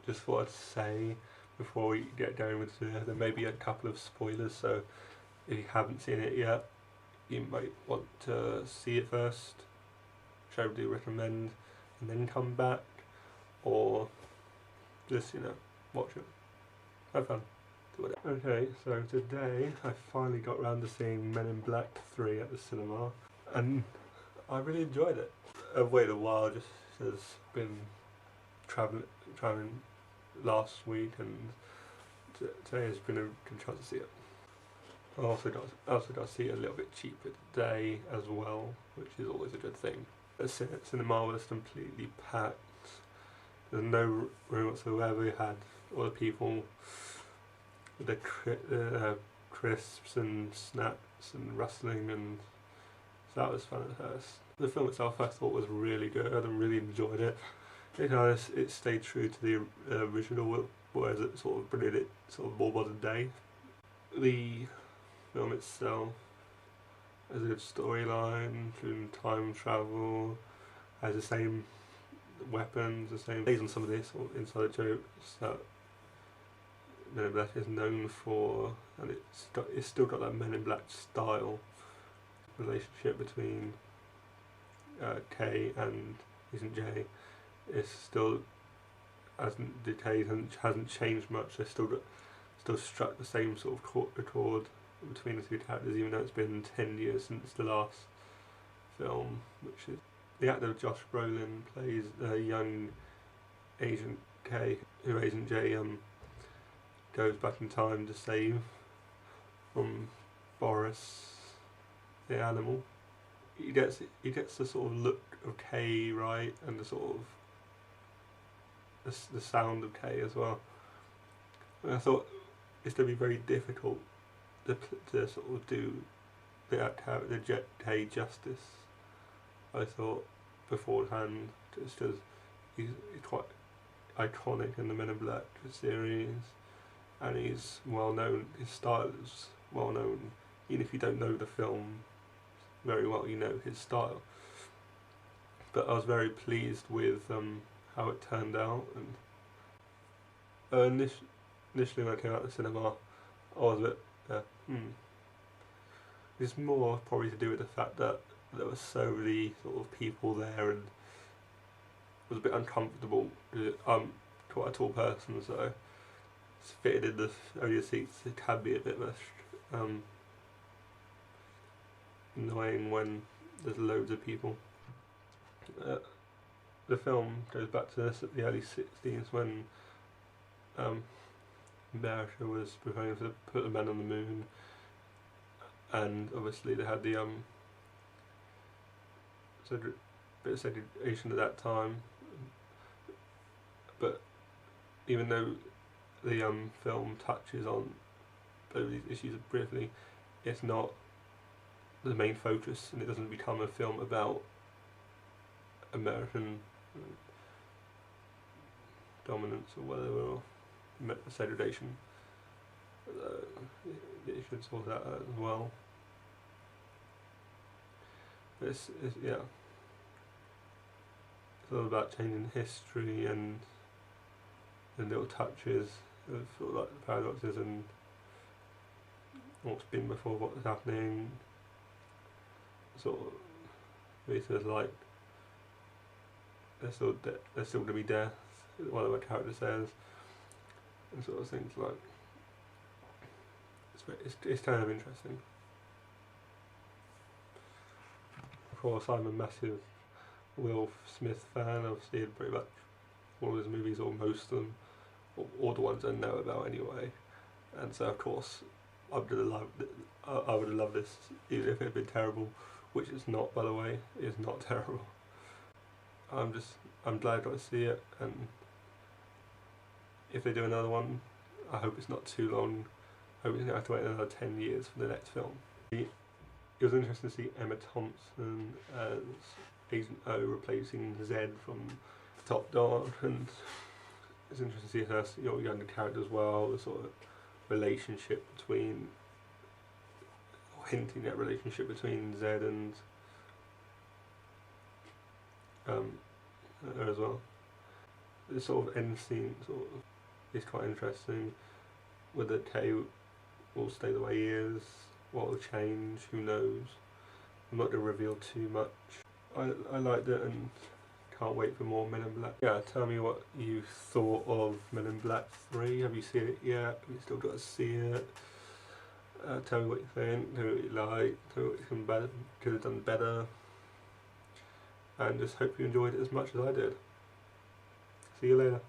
just thought I'd say before we get going with there may be a couple of spoilers, so if you haven't seen it yet, you might want to see it first, which I would do recommend, and then come back, or just, watch it. Have fun. Do whatever. Okay, so today I finally got around to seeing Men in Black 3 at the cinema, and I really enjoyed it. I've waited a while, just has been travelling last week, and today has been a good chance to see it. I also got to see it a little bit cheaper today as well, which is always a good thing. The cinema was completely packed. There's no room whatsoever. We had all the people with the crisps and snacks and rustling, and so that was fun at first. The film itself I thought was really good and really enjoyed it. It stayed true to the original, whereas it sort of brought it sort of more modern day. The film itself has a good storyline, including time travel, has the same weapons, the same based on some of this sort of inside jokes that Men in Black is known for, and it's still got that Men in Black style. Relationship between K and Agent J is still hasn't decayed and hasn't changed much. They still struck the same sort of chord between the two characters, even though it's been 10 years since the last film. Which is the actor Josh Brolin plays a young Agent K, who Agent J goes back in time to save from Boris the animal. He gets the sort of look of K right, and the sort of the sound of K as well. And I thought it's going to be very difficult to sort of do the character K justice. I thought beforehand, just because he's quite iconic in the Men in Black series, and he's well known. His style is well known. Even if you don't know the film very well, you know his style. But I was very pleased with how it turned out, and initially when I came out of the cinema, I was a bit It's more probably to do with the fact that there were so many sort of people there, and it was a bit uncomfortable. I'm quite a tall person, so it's fitted in the earlier seats. It can be a bit much annoying when there's loads of people. The film goes back to the early 60s when America was preparing to put the men on the moon, and obviously they had the bit of segregation at that time. But even though the film touches on those issues briefly, it's not the main focus, and it doesn't become a film about American dominance or whatever, or segregation. You should sort that out as well. It's all about changing history and little touches of sort of like the paradoxes and what's been before, what's happening. Sort of, it's like there's still going to be death, one of my characters says, and sort of things like. It's kind of interesting. Of course, I'm a massive Will Smith fan. I've seen pretty much all of his movies, or most of them, or all the ones I know about anyway. And so, of course, I would have loved this, even if it had been terrible, which it's not, by the way. It's not terrible. I'm glad I got to see it, and if they do another one, I hope it's not too long. I hope we don't have to wait another 10 years for the next film. It was interesting to see Emma Thompson as Agent O replacing Zed from Top Dog, and it's interesting to see her, younger character as well, the sort of relationship between, or hinting at relationship between Zed and her as well. the sort of end scene sort of is quite interesting. Whether Tay will stay the way he is, what will change, who knows. I'm not going to reveal too much. I liked it and can't wait for more Men in Black. Yeah, tell me what you thought of Men in Black 3. Have you seen it yet? Have you still got to see it? Tell me what you think, tell me what you like, tell me what you could have done better. And just hope you enjoyed it as much as I did. See you later.